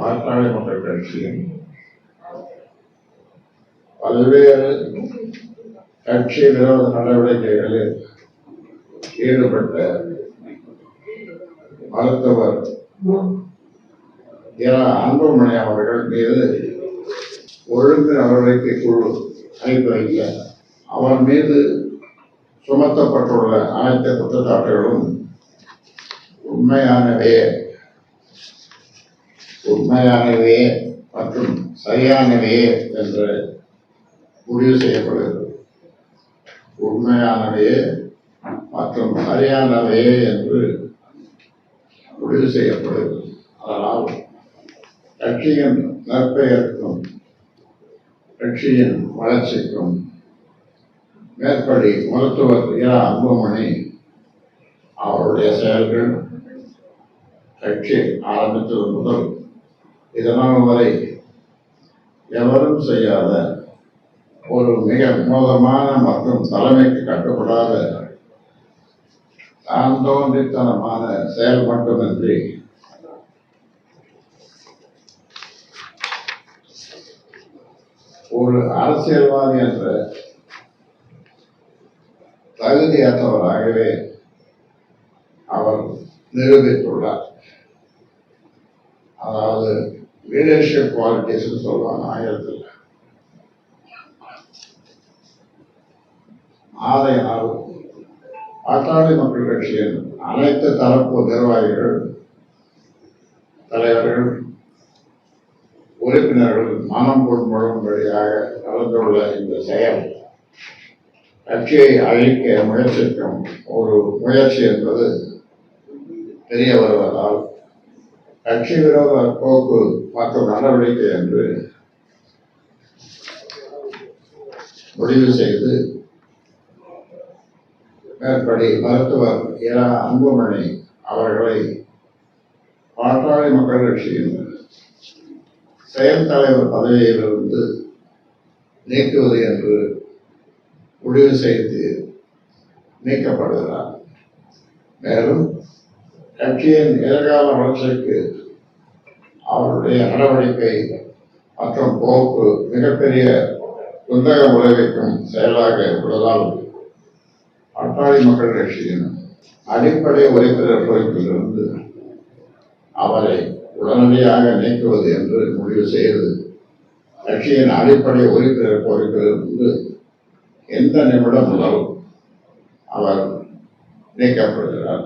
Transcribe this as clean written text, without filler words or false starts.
பாட்டாளி மக்கள் கட்சியின் பல்வேறு கட்சி விரோத நடவடிக்கைகளில் ஈடுபட்ட மருத்துவர் அன்புமணி அவர்கள் மீது ஒழுங்கு நடவடிக்கை குழு அனுப்பி அவர் மீது சுமத்தப்பட்டுள்ள அனைத்து குற்றச்சாட்டுகளும் உண்மையானவே மற்றும் சரியானவே என்று முடிவு செய்யப்படுகிறது. உண்மையானவே மற்றும் சரியானவே என்று முடிவு செய்யப்படுகிறது. அதனால் கட்சியின் நற்பெயருக்கும் கட்சியின் வளர்ச்சிக்கும் மேற்படி மருத்துவர் அன்புமணி அவருடைய செயல்கள் கட்சி ஆரம்பித்தது முதல் இதனால் வரை எவரும் செய்யாத ஒரு மிக மோசமான மற்றும் தலைமைக்கு கட்டுப்படாத தான் தோன்றித்தனமான செயல் மட்டுமின்றி ஒரு அரசியல்வாதி என்ற தகுதியற்றவராகவே அவர் நிரூபித்துள்ளார். அதாவது லீடர்ஷிப் குவாலிட்டிஸ் சொல்லுவாங்க ஆங்கிலத்தில். ஆதையினால் பாட்டாளி மக்கள் கட்சியின் அனைத்து தரப்பு நிர்வாகிகள், தலைவர்கள், உறுப்பினர்கள் மனம் முழும்படியாக கலந்துள்ள இந்த செயல் கட்சியை அழிக்க முயற்சிக்கும் ஒரு முயற்சி என்பது தெரிய வருவதால் கட்சி விரோத போக்கு மற்றும் நடவடிக்கை என்று முடிவு செய்து மேற்படி மருத்துவர் அன்புமணி அவர்களை பாட்டாளி மக்கள் கட்சியின் செயல் தலைவர் பதவியிலிருந்து நீக்குவது என்று முடிவு செய்து நீக்கப்படுகிறார். மேலும் கட்சியின் எதிர்கால வளர்ச்சிக்கு அவருடைய நடவடிக்கை மற்றும் போக்கு மிகப்பெரிய குந்தகம் விளைவிக்கும் செயலாக உள்ளதால் பாட்டாளி மக்கள் கட்சியின் அடிப்படை உறுப்பினர் பொறுப்பிலிருந்து அவரை உடனடியாக நீக்குவது என்று முடிவு செய்து கட்சியின் அடிப்படை உறுப்பினர் பொறுப்பிலிருந்து எந்த நிமிடம் முதல் அவர் நீக்கப்படுகிறார்.